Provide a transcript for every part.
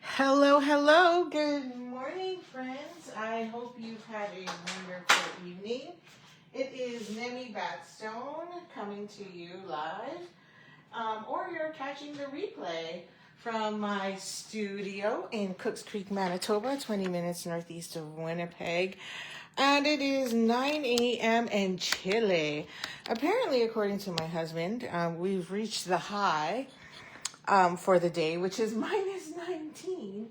Hello, hello. Good morning, friends. I hope you've had a wonderful evening. It is Nemi Batstone coming to you live, or you're catching the replay from my studio in Cooks Creek, Manitoba, 20 minutes northeast of Winnipeg. And it is 9 a.m. in Chile. Apparently, according to my husband, we've reached the high for the day, which is minus 19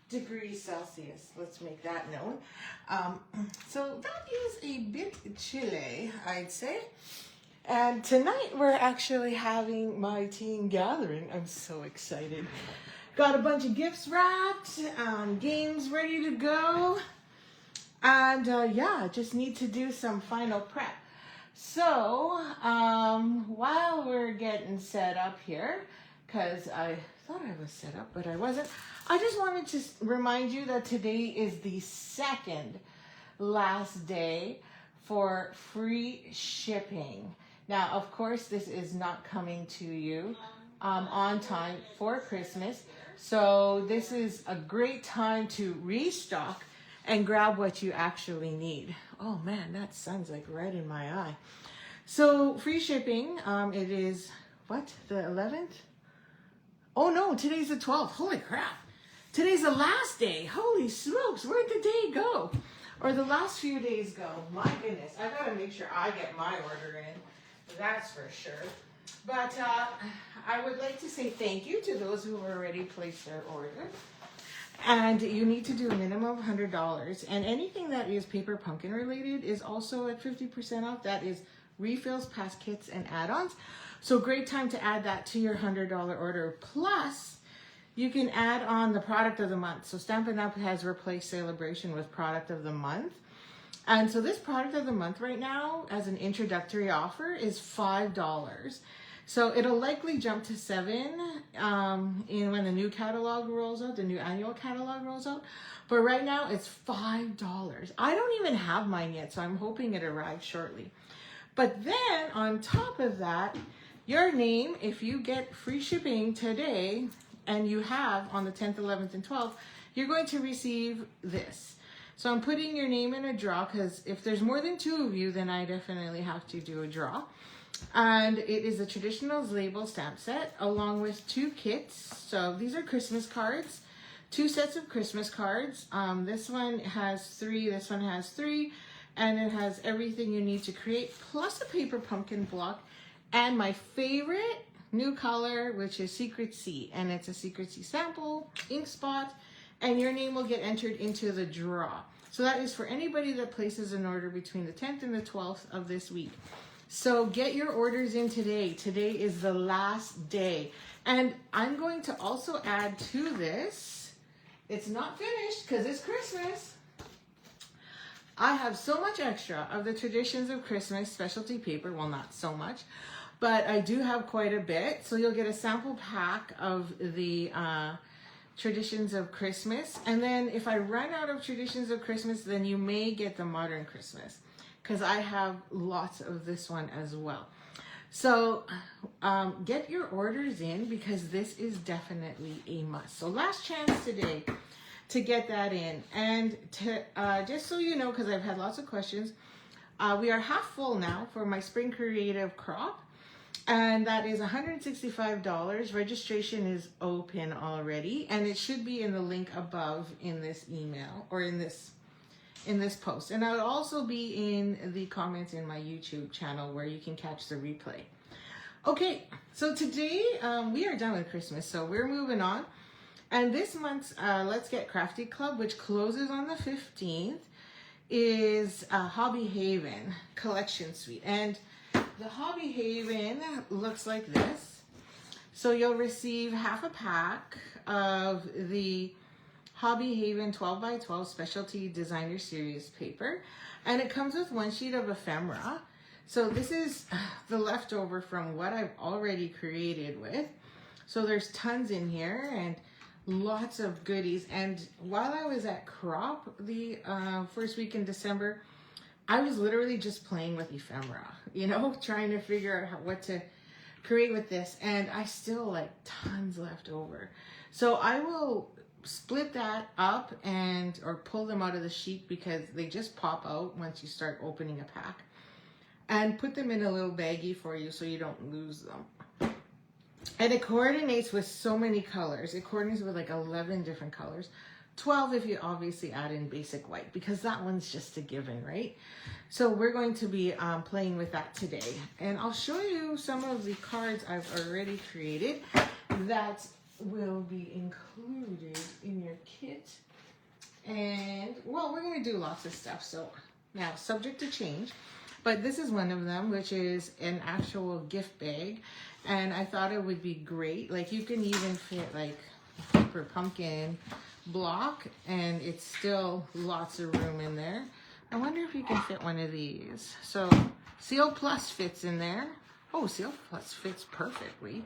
degrees Celsius. Let's make that known. So that is a bit chilly, I'd say. And tonight we're actually having my team gathering. I'm so excited. Got a bunch of gifts wrapped, games ready to go. And yeah, just need to do some final prep. So while we're getting set up here, because I thought I was set up, but I wasn't. I just wanted to remind you that today is the second last day for free shipping. Now, of course, this is not coming to you on time for Christmas. So this is a great time to restock and grab what you actually need. Oh man, that sun's like right in my eye. So free shipping, it is, what, the 11th? Oh no, today's the 12th. Holy crap. Today's the last day. Holy smokes, where'd the day go? Or the last few days go. My goodness, I gotta make sure I get my order in. That's for sure. But I would like to say thank you to those who have already placed their order. And you need to do a minimum of $100. And anything that is paper pumpkin related is also at 50% off. That is refills, past kits, and add-ons. So great time to add that to your $100 order. Plus, you can add on the product of the month. So Stampin' Up! Has replaced Celebration with product of the month. And so this product of the month right now, as an introductory offer, is $5. So it'll likely jump to $7 when the new catalog rolls out, the new annual catalog rolls out. But right now it's $5. I don't even have mine yet, so I'm hoping it arrives shortly. But then on top of that, your name, if you get free shipping today and you have on the 10th, 11th, and 12th, you're going to receive this. So I'm putting your name in a draw because if there's more than 2 of you, then I definitely have to do a draw. And it is a traditional label stamp set along with 2 kits. So these are Christmas cards, 2 sets of Christmas cards. This one has 3, this one has 3, and it has everything you need to create, plus a paper pumpkin block, and my favorite new color, which is Secret Sea, and it's a Secret Sea sample, ink spot, and your name will get entered into the draw. So that is for anybody that places an order between the 10th and the 12th of this week. So get your orders in today. Today is the last day. And I'm going to also add to this, it's not finished because it's Christmas. I have so much extra of the Traditions of Christmas specialty paper. Well, not so much, but I do have quite a bit. So you'll get a sample pack of the Traditions of Christmas. And then if I run out of Traditions of Christmas, then you may get the Modern Christmas, because I have lots of this one as well. So get your orders in because this is definitely a must. So last chance today to get that in. And to just so you know, because I've had lots of questions, we are half full now for my Spring Creative Crop. And that is $165. Registration is open already. And it should be in the link above in this email or in this post. And I'll also be in the comments in my YouTube channel where you can catch the replay. Okay, so today we are done with Christmas, so we're moving on. And this month's Let's Get Crafty Club, which closes on the 15th, is a Hobby Haven collection suite. And the Hobby Haven looks like this. So you'll receive half a pack of the Hobby Haven 12x12 Specialty Designer Series paper. And it comes with 1 sheet of ephemera. So this is the leftover from what I've already created with. So there's tons in here and lots of goodies. And while I was at Crop the first week in December, I was literally just playing with ephemera, you know, trying to figure out what to create with this. And I still like tons left over. So I will split that up or pull them out of the sheet because they just pop out once you start opening a pack. And put them in a little baggie for you so you don't lose them. And it coordinates with so many colors. It coordinates with like 11 different colors. 12 if you obviously add in basic white, because that one's just a given, right? So we're going to be playing with that today. And I'll show you some of the cards I've already created that will be included in your kit. And, well, we're going to do lots of stuff. So now, subject to change. But this is one of them, which is an actual gift bag. And I thought it would be great. Like, you can even fit, like, a paper pumpkin block, and it's still lots of room in there. I wonder if you can fit one of these. So, Seal Plus fits in there. Oh, Seal Plus fits perfectly,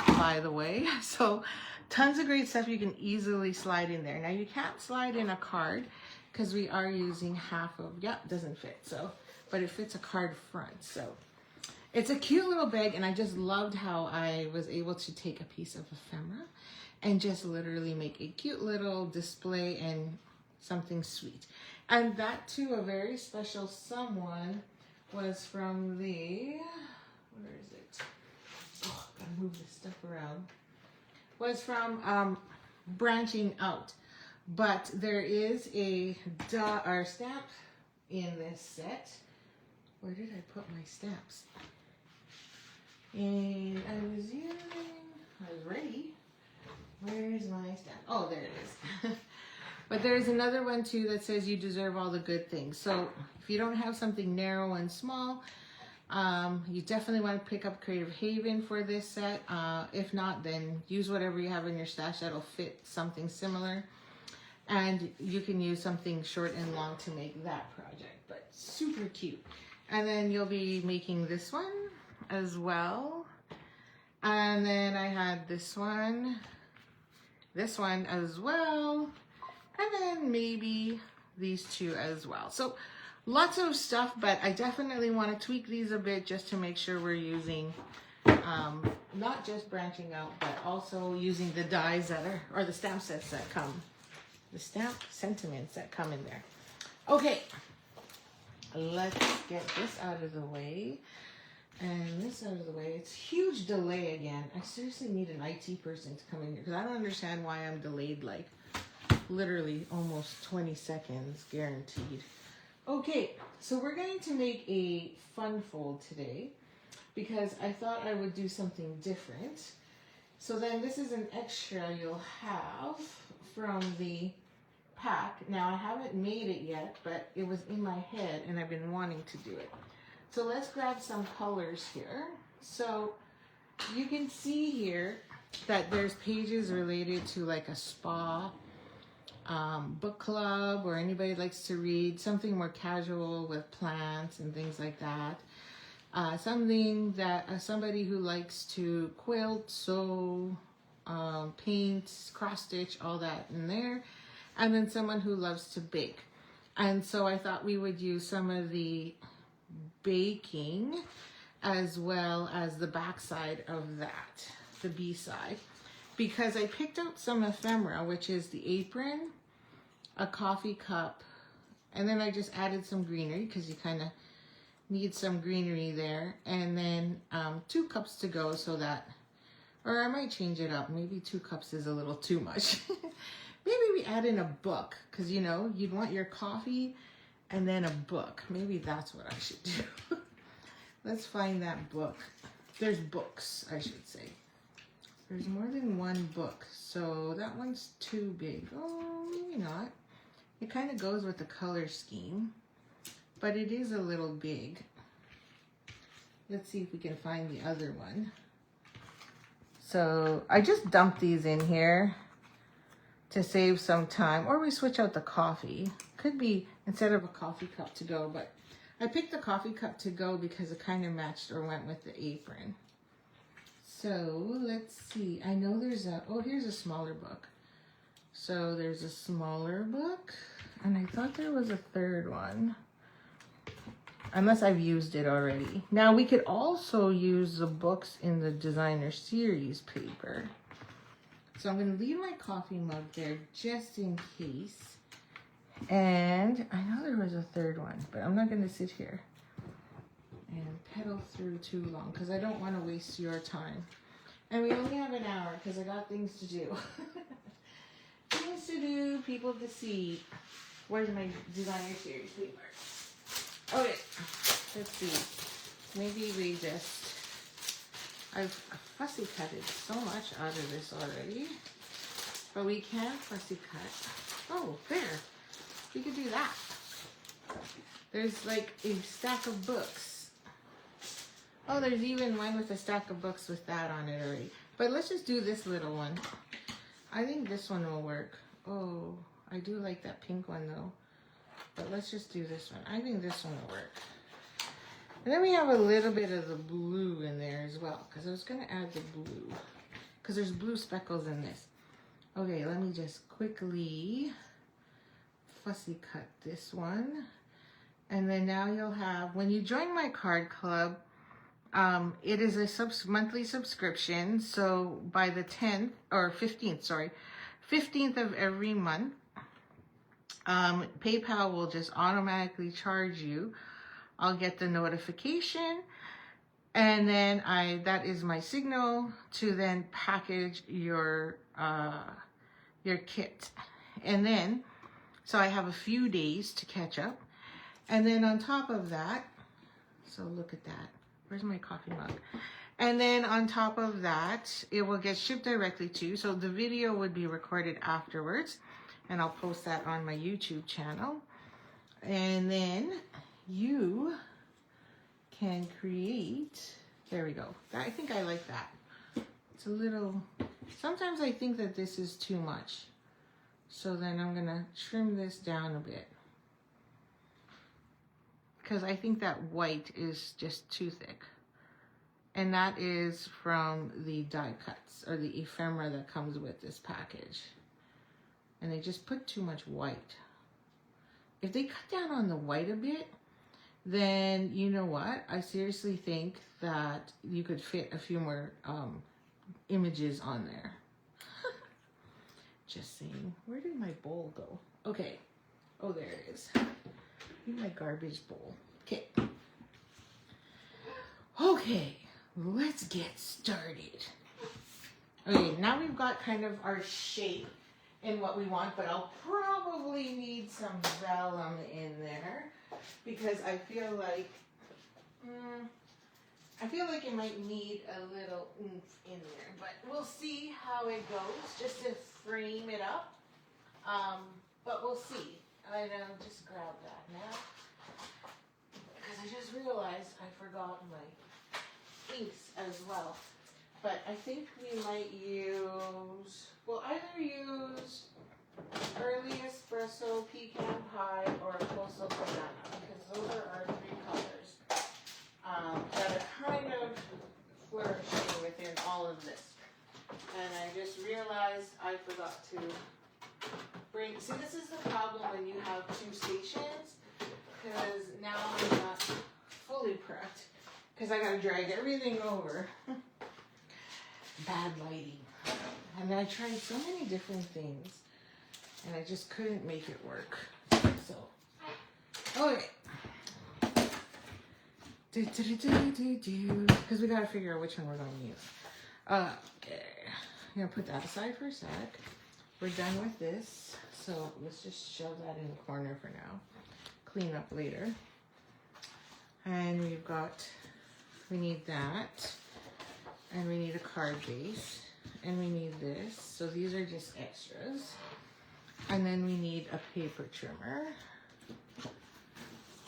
by the way. So, tons of great stuff you can easily slide in there. Now, you can't slide in a card because we are using half of, it doesn't fit. So, but it fits a card front. So it's a cute little bag, and I just loved how I was able to take a piece of ephemera and just literally make a cute little display and something sweet. And that too, a very special someone was from the, where is it? Oh, gotta move this stuff around. Was from Branching Out. But there is a stamp in this set. Where did I put my stamps? And I was ready. Where's my stamp? Oh, there it is. But there's another one too that says you deserve all the good things. So if you don't have something narrow and small, you definitely want to pick up Creative Haven for this set. If not, then use whatever you have in your stash that'll fit something similar. And you can use something short and long to make that project, but super cute. And then you'll be making this one as well. And then I had this one as well. And then maybe these two as well. So lots of stuff, but I definitely want to tweak these a bit just to make sure we're using not just Branching Out, but also using the dies that are, or the stamp sets that come, the stamp sentiments that come in there. Okay. Let's get this out of the way and this out of the way. It's huge delay again. I seriously need an IT person to come in here because I don't understand why I'm delayed like literally almost 20 seconds guaranteed. Okay, so we're going to make a fun fold today because I thought I would do something different. So then this is an extra you'll have from the pack. Now I haven't made it yet, but it was in my head and I've been wanting to do it. So let's grab some colors here. So you can see here that there's pages related to like a spa, book club, or anybody likes to read something more casual with plants and things like that. Something that somebody who likes to quilt, sew, paint, cross stitch, all that in there. And then someone who loves to bake. And so I thought we would use some of the baking as well as the back side of that, the B side. Because I picked out some ephemera, which is the apron, a coffee cup, and then I just added some greenery because you kind of need some greenery there. And then 2 cups to go so that, or I might change it up. Maybe 2 cups is a little too much. Maybe we add in a book, because, you know, you'd want your coffee and then a book. Maybe that's what I should do. Let's find that book. There's books, I should say. There's more than one book, so that one's too big. Oh, maybe not. It kind of goes with the color scheme, but it is a little big. Let's see if we can find the other one. So I just dumped these in here to save some time, or we switch out the coffee. Could be instead of a coffee cup to go, but I picked the coffee cup to go because it kind of matched or went with the apron. So let's see. I know there's a, oh, here's a smaller book. So there's a smaller book, and I thought there was a third one, unless I've used it already. Now we could also use the books in the designer series paper. So I'm going to leave my coffee mug there just in case. And I know there was a third one, but I'm not going to sit here and pedal through too long because I don't want to waste your time. And we only have an hour because I got things to do. Things to do, people to see. Where's my designer series paper? Okay, let's see. Maybe we just... I've fussy cutted so much out of this already. But we can fussy cut. Oh, there. We could do that. There's like a stack of books. Oh, there's even one with a stack of books with that on it already. But let's just do this little one. I think this one will work. Oh, I do like that pink one though. But let's just do this one. I think this one will work. And then we have a little bit of the blue in there as well. Because I was going to add the blue. Because there's blue speckles in this. Okay, let me just quickly fussy cut this one. And then now you'll have, when you join my card club, it is a monthly subscription. So by the 10th or 15th, sorry, 15th of every month, PayPal will just automatically charge you. I'll get the notification, and then that is my signal to then package your kit. And then, so I have a few days to catch up. And then on top of that, so look at that. Where's my coffee mug? And then on top of that, it will get shipped directly to you. So the video would be recorded afterwards, and I'll post that on my YouTube channel. And then you can create, there we go. I think I like that. It's a little, sometimes I think that this is too much. So then I'm gonna trim this down a bit. Because I think that white is just too thick. And that is from the die cuts, or the ephemera that comes with this package. And they just put too much white. If they cut down on the white a bit, then you know what? I seriously think that you could fit a few more images on there. Just saying. Where did my bowl go? Okay. Oh, there it is. In my garbage bowl. Okay. Okay. Let's get started. Okay, now we've got kind of our shape in what we want, but I'll probably need some vellum in there because I feel like it might need a little oomph in there, but we'll see how it goes just to frame it up. But we'll see. And I'll just grab that now because I just realized I forgot my inks as well. But I think we might use, we'll either use early espresso, pecan pie, or coastal banana because those are our three colors that are kind of flourishing within all of this. And I just realized I forgot to bring, see, this is the problem when you have two stations because now I'm not fully prepped because I gotta drag everything over. Bad lighting. And I tried so many different things and I just couldn't make it work. So, okay. Because we gotta figure out which one we're gonna use. Okay. I'm gonna put that aside for a sec. We're done with this. So let's just shove that in the corner for now. Clean up later. And we need that. And we need a card base. And we need this. So these are just extras. And then we need a paper trimmer.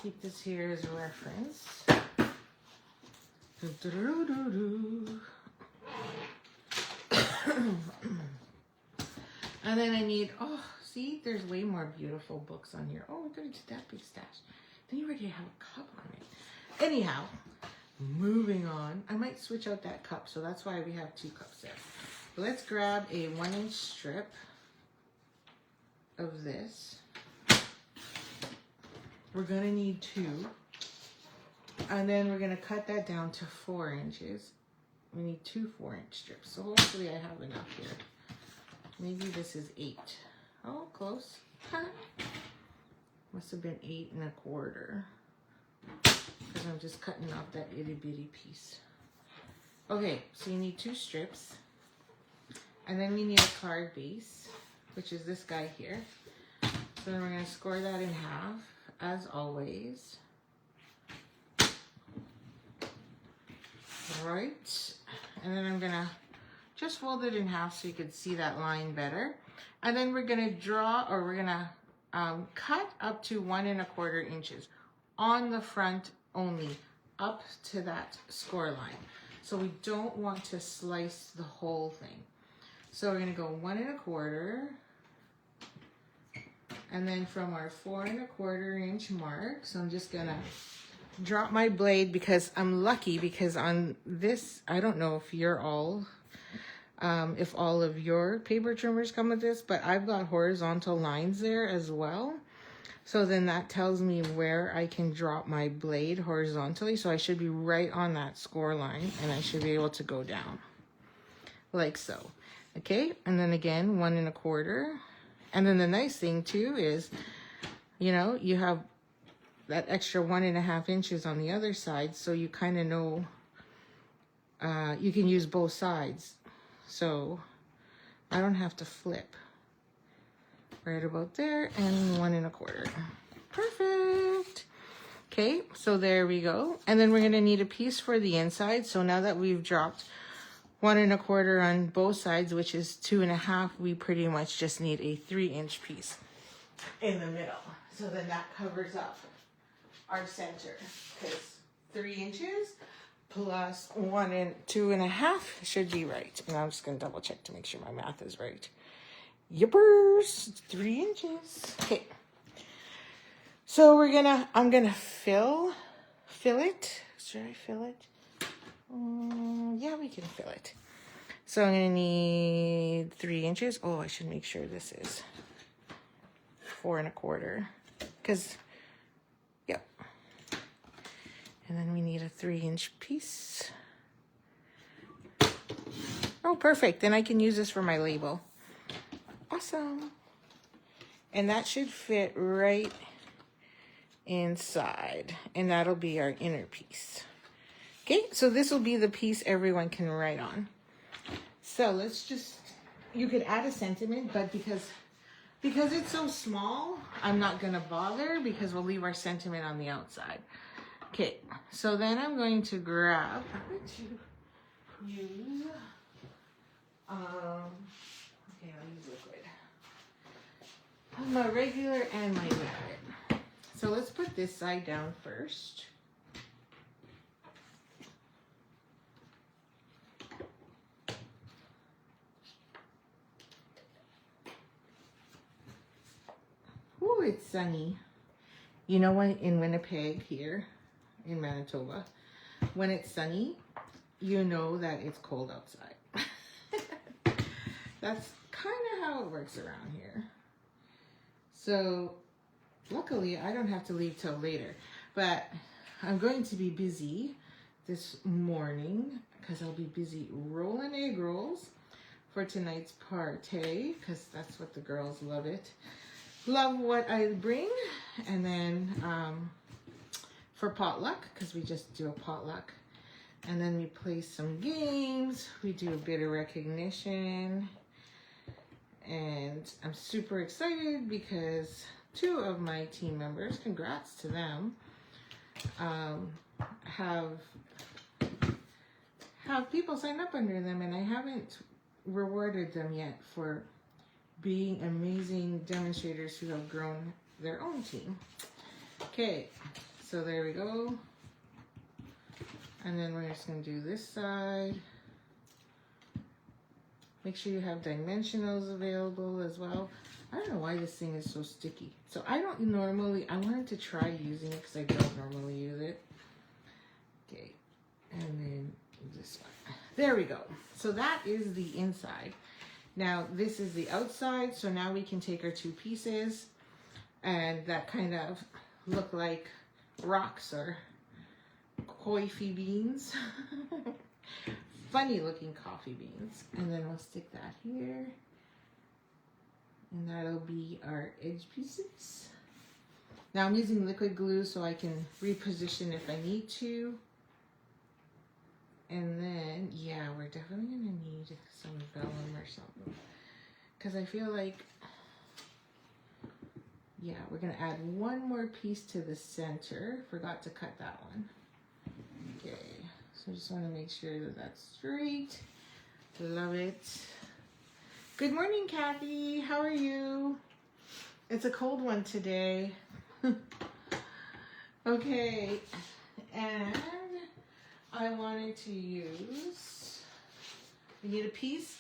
Keep this here as a reference. And then I need, oh, see, there's way more beautiful books on here. Oh, I'm going to do that big stash. Then you already have a cup on it. Anyhow, moving on. I might switch out that cup, so that's why we have two cups there. Let's grab a 1-inch strip of this. We're going to need 2. And then we're going to cut that down to 4 inches. We need 2 4-inch strips. So hopefully I have enough here. Maybe this is 8. Oh, close. Must have been 8 1/4. Because I'm just cutting off that itty bitty piece. Okay, so you need 2 strips. And then we need a card base, which is this guy here. So then we're going to score that in half, as always. Right. And then I'm going to just fold it in half so you can see that line better. And then we're going to draw, or we're going to cut up to 1 1/4 inches on the front only, up to that score line. So we don't want to slice the whole thing. So we're going to go 1 1/4, and then from our 4 1/4 inch mark, so I'm just going to drop my blade because I'm lucky, because on this, I don't know if you're all, if all of your paper trimmers come with this, but I've got horizontal lines there as well. So then that tells me where I can drop my blade horizontally. So I should be right on that score line, and I should be able to go down like so. Okay, and then again, 1 1/4. And then the nice thing too is, you know, you have that extra 1 1/2 inches on the other side, so you kind of know you can use both sides. So I don't have to flip. Right about there, and 1 1/4. Perfect. Okay, so there we go. And then we're going to need a piece for the inside. So now that we've dropped 1 1/4 on both sides, which is 2 1/2, we pretty much just need a 3-inch piece in the middle. So then that covers up our center, because 3 inches plus 1 and 2 1/2 should be right. And I'm just going to double check to make sure my math is right. Yippers, 3 inches. Okay. So I'm gonna fill it. Should I fill it? Yeah, we can fill it. So I'm gonna need 3 inches. Oh, I should make sure this is 4 1/4. Because, yep. And then we need a 3-inch piece. Oh, perfect. Then I can use this for my label. Awesome. And that should fit right inside, and that'll be our inner piece. Okay, so this will be the piece everyone can write on. So let's just, you could add a sentiment, but because it's so small, I'm not gonna bother, because we'll leave our sentiment on the outside. Okay, so then I'm going to grab, use, okay, I'll use liquid. My regular and my liquid. So let's put this side down first. Ooh, it's sunny. You know, when in Winnipeg here, in Manitoba, when it's sunny, you know that it's cold outside. That's kind of how it works around here. So luckily I don't have to leave till later, but I'm going to be busy this morning because I'll be busy rolling egg rolls for tonight's party, because that's what the girls love it. Love what I bring. And then for potluck, because we just do a potluck. And then we play some games. We do a bit of recognition. And I'm super excited because 2 of my team members, congrats to them, have people sign up under them, and I haven't rewarded them yet for being amazing demonstrators who have grown their own team. Okay, so there we go. And then we're just going to do this side. Make sure you have dimensionals available as well. I don't know why this thing is so sticky. So I wanted to try using it because I don't normally use it. Okay, and then this one. There we go. So that is the inside. Now this is the outside. So now we can take our 2 pieces and that kind of look like rocks or coffee beans. Funny looking coffee beans. And then we'll stick that here. And that'll be our edge pieces. Now I'm using liquid glue so I can reposition if I need to. And then, yeah, we're definitely gonna need some vellum or something. Because I feel like, yeah, we're gonna add one more piece to the center. Forgot to cut that one. Okay, so I just wanna make sure that that's straight. Love it. Good morning, Kathy. How are you? It's a cold one today. Okay, and I wanted to use, we need a piece.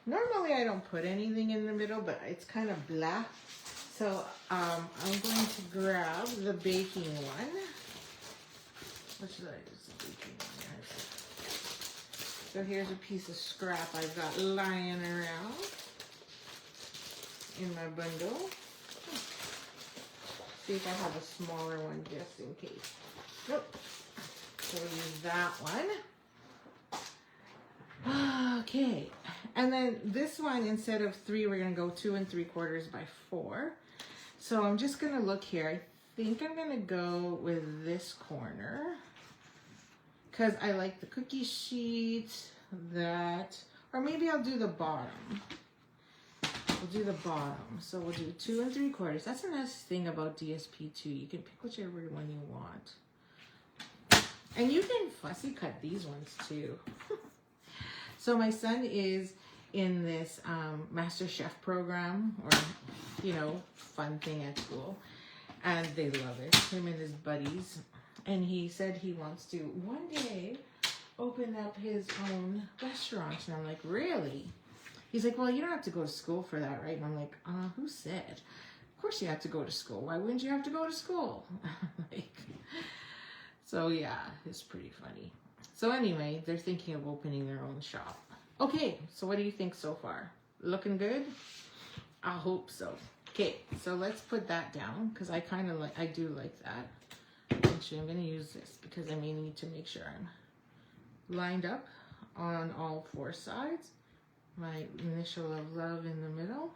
Normally I don't put anything in the middle, but it's kind of blah. So I'm going to grab the baking one. What should I use the baking one? So here's a piece of scrap I've got lying around in my bundle. See if I have a smaller one just in case. Nope. So we'll use that one. Okay. And then this one, instead of 3, we're going to go 2 3/4 by 4. So I'm just going to look here. I think I'm going to go with this corner because I like the cookie sheet, that, or maybe I'll do the bottom. We'll do the bottom. So we'll do 2 3/4. That's a nice thing about DSP2. You can pick whichever one you want. And you can fussy cut these ones too. So my son is in this Master Chef program, or, you know, fun thing at school. And they love it, him and his buddies. And he said he wants to one day open up his own restaurant. And I'm like, really? He's like, well, you don't have to go to school for that, right? And I'm like, who said? Of course you have to go to school. Why wouldn't you have to go to school? Like, so yeah, it's pretty funny. So anyway, they're thinking of opening their own shop. Okay, so what do you think so far? Looking good? I hope so. Okay, so let's put that down because I do like that. Actually, I'm going to use this because I may need to make sure I'm lined up on all 4 sides. My initial of love in the middle.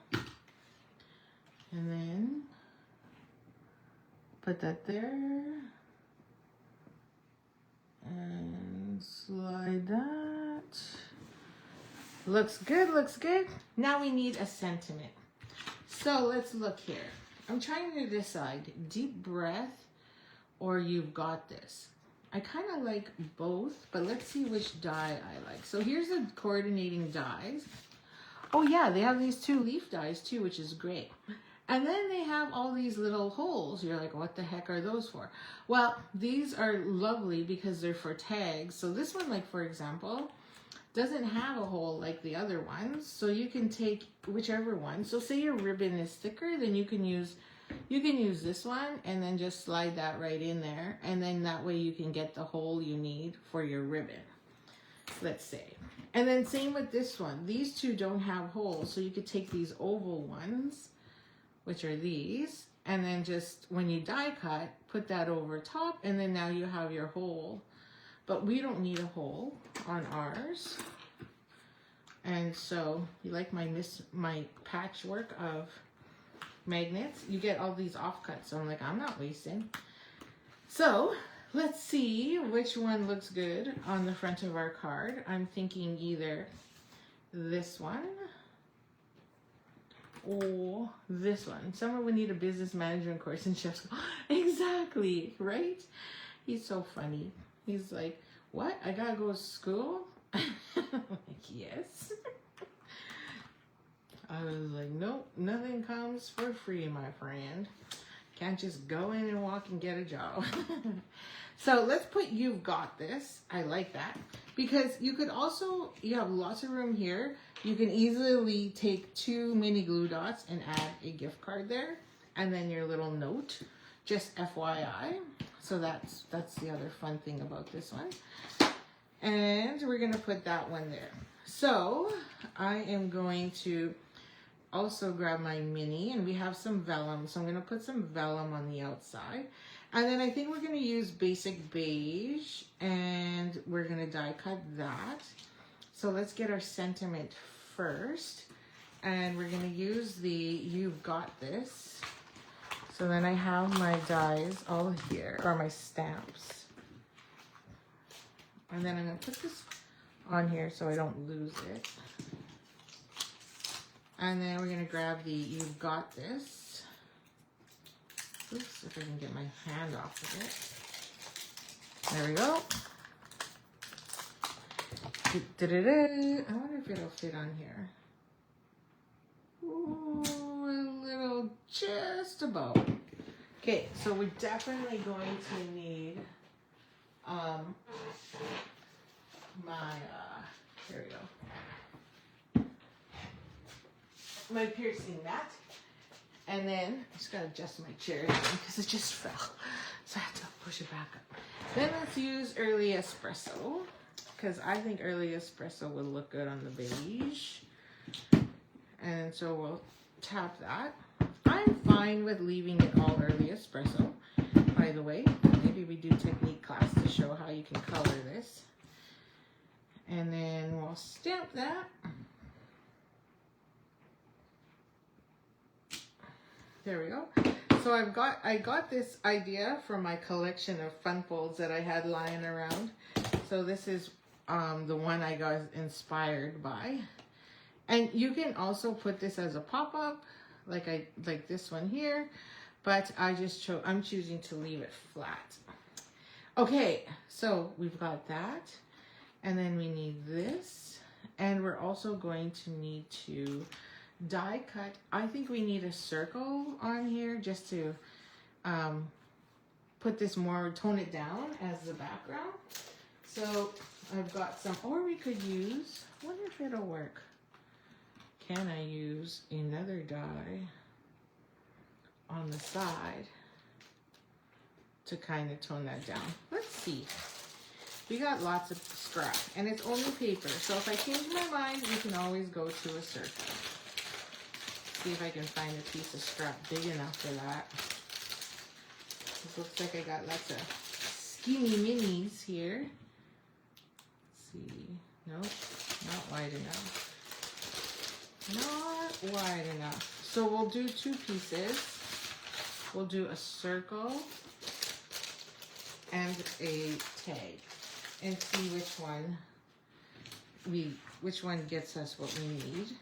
And then put that there. And slide that. Looks good, looks good. Now we need a sentiment. So let's look here. I'm trying to decide deep breath or you've got this. I kind of like both, but let's see which die I like. So here's the coordinating dies. Oh yeah, they have these 2 leaf dies too, which is great. And then they have all these little holes. You're like, what the heck are those for? Well, these are lovely because they're for tags. So this one, like for example, doesn't have a hole like the other ones. So you can take whichever one. So say your ribbon is thicker, then you can use this one and then just slide that right in there. And then that way you can get the hole you need for your ribbon, let's say. And then same with this one. These 2 don't have holes. So you could take these oval ones, which are these, and then just when you die cut, put that over top, and then now you have your hole. But we don't need a hole on ours. And so, you like my patchwork of magnets? You get all these offcuts, so I'm like, I'm not wasting. So, let's see which one looks good on the front of our card. I'm thinking either this one or this one. Someone would need a business management course in chef school. Exactly, right? He's so funny. He's like, what? I gotta go to school? Like, yes. I was like, nope, nothing comes for free, my friend. Can't just go in and walk and get a job. So let's put you've got this. I like that. Because you could also, you have lots of room here. You can easily take 2 mini glue dots and add a gift card there. And then your little note, just FYI. So that's the other fun thing about this one. And we're going to put that one there. So I am going to also grab my mini, and we have some vellum. So I'm going to put some vellum on the outside. And then I think we're going to use basic beige, and we're going to die cut that. So let's get our sentiment first. And we're gonna use the You've Got This. So then I have my dies all here, or my stamps. And then I'm gonna put this on here so I don't lose it. And then we're gonna grab the You've Got This. Oops, if I can get my hand off of it. There we go. I wonder if it'll fit on here. Ooh, a little, just about. Okay, so we're definitely going to need here we go. My piercing mat. And then I just gotta adjust my chair again because it just fell. So I have to push it back up. Then let's use early espresso, because I think early espresso will look good on the beige. And so we'll tap that. I'm fine with leaving it all early espresso, by the way. Maybe we do technique class to show how you can color this. And then we'll stamp that. There we go. So I got this idea from my collection of fun folds that I had lying around. So this is the one I got inspired by. And you can also put this as a pop-up, like this one here, but I'm choosing to leave it flat. Okay, so we've got that, and then we need this, and we're also going to need to die cut. I think we need a circle on here just to put this more, tone it down as the background. So I've got some, or we could use, I wonder if it'll work. Can I use another die on the side to kind of tone that down? Let's see. We got lots of scrap, and it's only paper. So if I change my mind, we can always go to a circle. See if I can find a piece of scrap big enough for that. It looks like I got lots of skinny minis here. Let's see. Nope, not wide enough. Not wide enough. So we'll do two pieces. We'll do a circle and a tag, and see which one gets us what we need.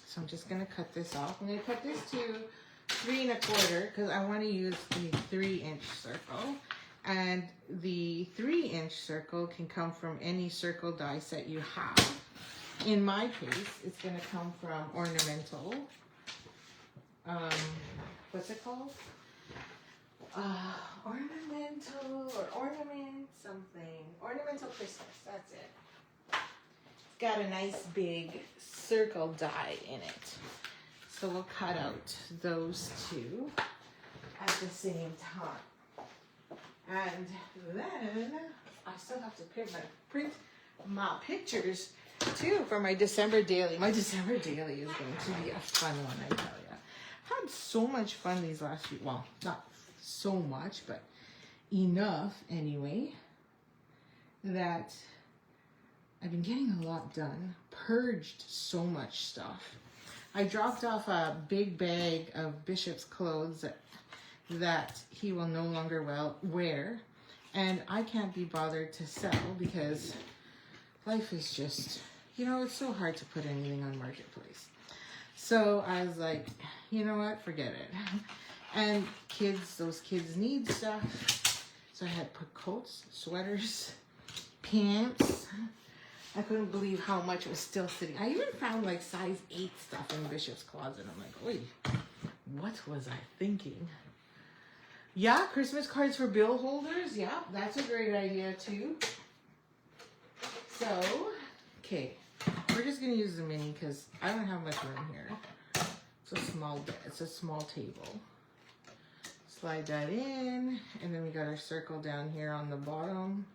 So I'm just gonna cut this off. I'm gonna cut this to 3 1/4 because I want to use the 3-inch circle. And the 3-inch circle can come from any circle die set you have. In my case, it's going to come from Ornamental. What's it called? Ornamental or Ornament something. Ornamental Christmas, that's it. It's got a nice big circle die in it. So we'll cut out those two at the same time. And then I still have to print my pictures too for my December daily. My December daily is going to be a fun one, I tell you. I've had so much fun these last few, well, not so much, but enough anyway, that I've been getting a lot done. Purged so much stuff. I dropped off a big bag of Bishop's clothes that he will no longer wear, and I can't be bothered to sell because life is just, it's so hard to put anything on Marketplace. So I was like, you know what, forget it. And those kids need stuff. So I had put coats, sweaters, pants. I couldn't believe how much was still sitting. I even found like size 8 stuff in Bishop's closet. I'm like, wait, what was I thinking? Yeah, Christmas cards for bill holders. Yeah, that's a great idea too. So, okay, we're just gonna use the mini because I don't have much room here. It's a small table. Slide that in, and then we got our circle down here on the bottom.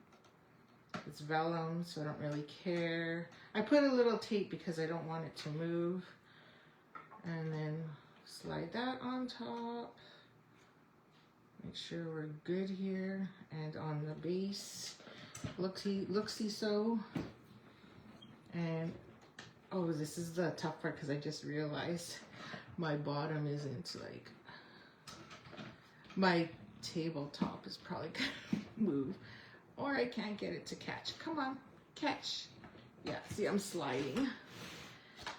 It's vellum, so I don't really care. I put a little tape because I don't want it to move. And then slide that on top. Make sure we're good here. And on the base, looksy so. And Oh, this is the tough part because I just realized my bottom isn't like, my tabletop is probably gonna move, or I can't get it to catch. Come on, catch. Yeah, see, I'm sliding.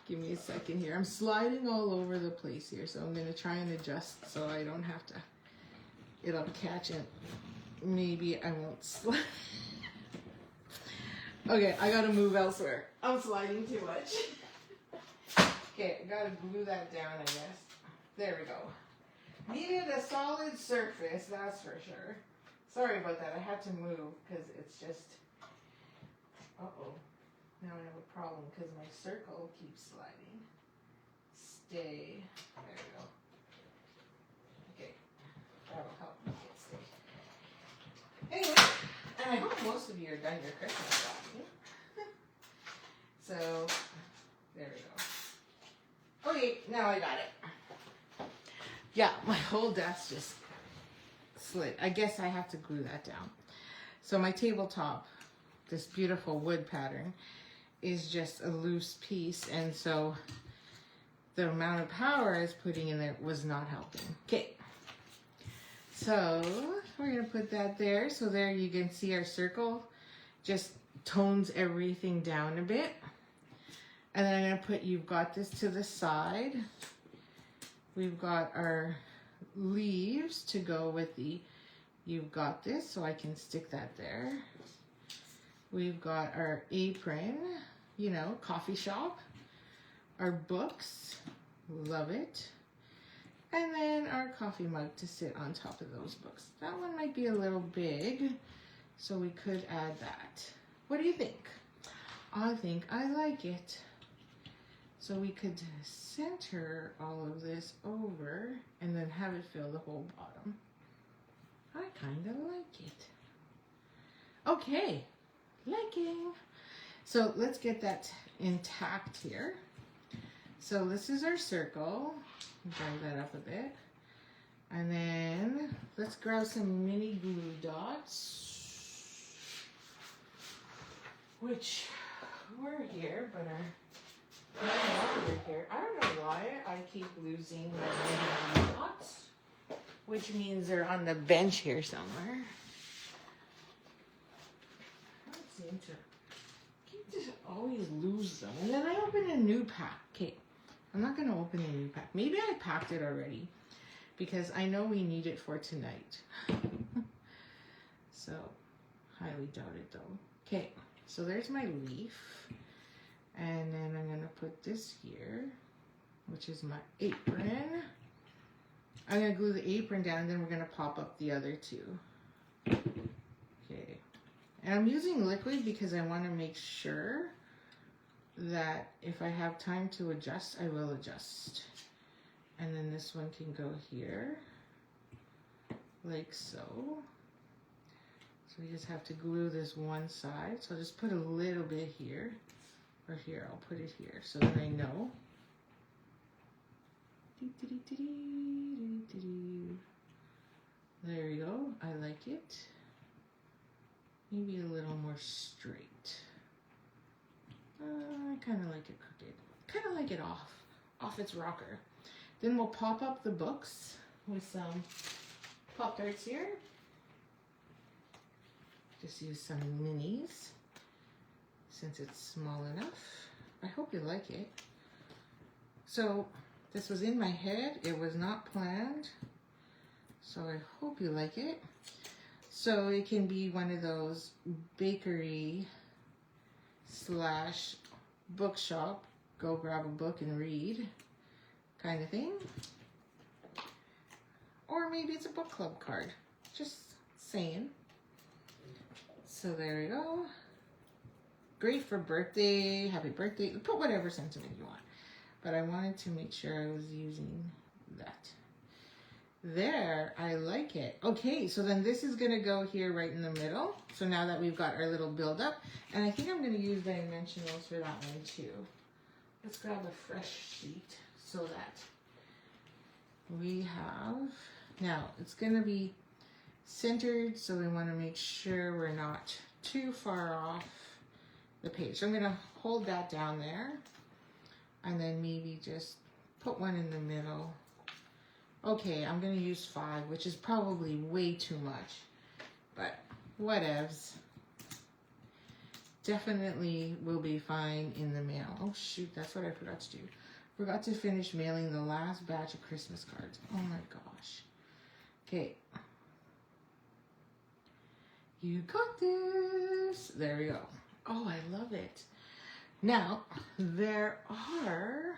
Give me a second here. I'm sliding all over the place here, so I'm gonna try and adjust so I don't have to, it'll catch it. Maybe I won't slide. Okay, I gotta move elsewhere. I'm sliding too much. Okay, I gotta glue that down, I guess. There we go. Needed a solid surface, that's for sure. Sorry about that, I had to move because it's just, uh-oh. Now I have a problem because my circle keeps sliding. Stay. There we go. Okay, that'll help me get stay. Anyway, and I hope most of you are done your Christmas shopping. So, there we go. Okay, now I got it. Yeah, my whole desk just slid. I guess I have to glue that down. So my tabletop, this beautiful wood pattern, is just a loose piece, and so the amount of power I was putting in there was not helping. Okay, so we're gonna put that there. So there you can see our circle just tones everything down a bit. And then I'm gonna put, you've got this to the side. We've got our leaves to go with the, you've got this, so I can stick that there. We've got our apron, you know, coffee shop. Our books, love it. And then our coffee mug to sit on top of those books. That one might be a little big, so we could add that. What do you think? I think I like it. So we could center all of this over and then have it fill the whole bottom. I kind of like it. Okay, liking. So let's get that intact here. So this is our circle. Drag that up a bit. And then let's grab some mini glue dots, which were here, but are no longer here. I don't know why I keep losing my mini glue dots, which means they're on the bench here somewhere. I don't seem to just always lose them. And then I open a new pack. Okay, I'm not going to open a new pack. Maybe I packed it already because I know we need it for tonight. So, highly doubt it though. Okay, so there's my leaf. And then I'm going to put this here, which is my apron. I'm going to glue the apron down, and then we're going to pop up the other two. Okay. And I'm using liquid because I want to make sure that if I have time to adjust, I will adjust. And then this one can go here, like so. So we just have to glue this one side. So I'll just put a little bit here. Or here, I'll put it here so that I know. There we go. I like it. Maybe a little more straight. I kind of like it crooked. Kind of like it off its rocker. Then we'll pop up the books with some Pop-Tarts here. Just use some minis since it's small enough. I hope you like it. So this was in my head. It was not planned. So I hope you like it. So it can be one of those bakery / bookshop, go grab a book and read kind of thing. Or maybe it's a book club card. Just saying. So there we go. Great for birthday, happy birthday. Put whatever sentiment you want. But I wanted to make sure I was using that. There, I like it. Okay, so then this is gonna go here right in the middle. So now that we've got our little build up, and I think I'm gonna use dimensionals for that one too. Let's grab a fresh sheet so that we have, now it's gonna be centered, so we wanna make sure we're not too far off the page. So I'm gonna hold that down there. And then maybe just put one in the middle. Okay, I'm going to use 5, which is probably way too much. But whatevs. Definitely will be fine in the mail. Oh shoot, that's what I forgot to do. Forgot to finish mailing the last batch of Christmas cards. Oh my gosh. Okay. You got this. There we go. Oh, I love it. Now, there are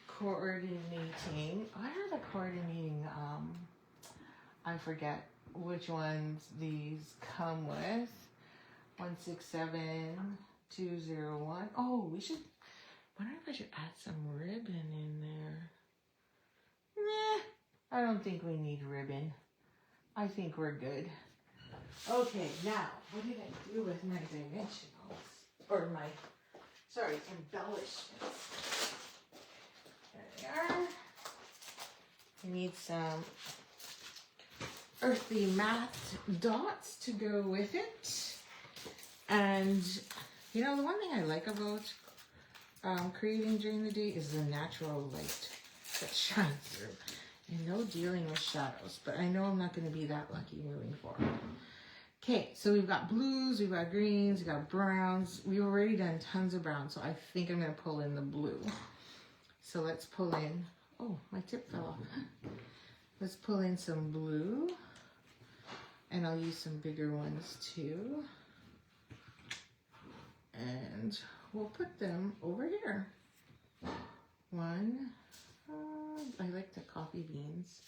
coordinating. What are the coordinating? I forget which ones these come with. 167201. Oh, we should. Wonder if I should add some ribbon in there. Nah, I don't think we need ribbon. I think we're good. Okay, now, what did I do with my dimensionals? Or my, sorry, embellishments. There they are. We need some earthy matte dots to go with it. And, you know, the one thing I like about creating during the day is the natural light that shines through. And no dealing with shadows. But I know I'm not going to be that lucky moving forward. Okay, so we've got blues, we've got greens, we've got browns. We've already done tons of browns, so I think I'm going to pull in the blue. So let's pull in, oh, my tip fell off. Let's pull in some blue. And I'll use some bigger ones too. And we'll put them over here. One, I like the coffee beans.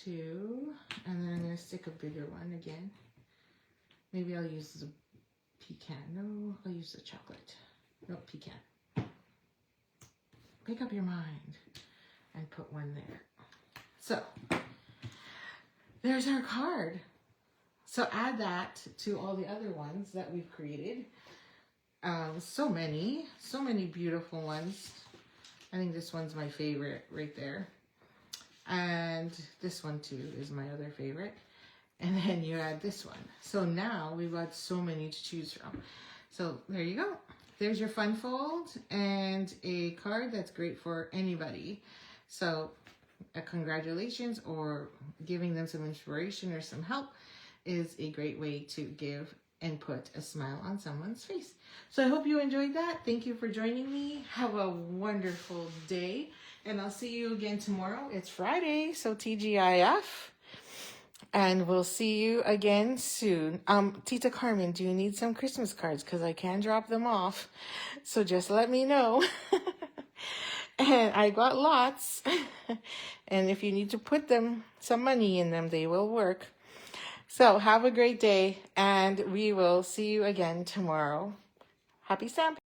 2, and then I'm going to stick a bigger one again. Maybe I'll use the pecan. No, I'll use the chocolate. No, pecan. Make up your mind and put one there. So, there's our card. So add that to all the other ones that we've created. So many beautiful ones. I think this one's my favorite right there. And this one too is my other favorite. And then you add this one. So now we've got so many to choose from. So there you go. There's your fun fold and a card that's great for anybody. So congratulations, or giving them some inspiration or some help is a great way to give and put a smile on someone's face. So I hope you enjoyed that. Thank you for joining me. Have a wonderful day. And I'll see you again tomorrow. It's Friday, so TGIF. And we'll see you again soon. Tita Carmen, do you need some Christmas cards? Because I can drop them off. So just let me know. And I got lots. And if you need to put some money in them, they will work. So have a great day. And we will see you again tomorrow. Happy Stampin'.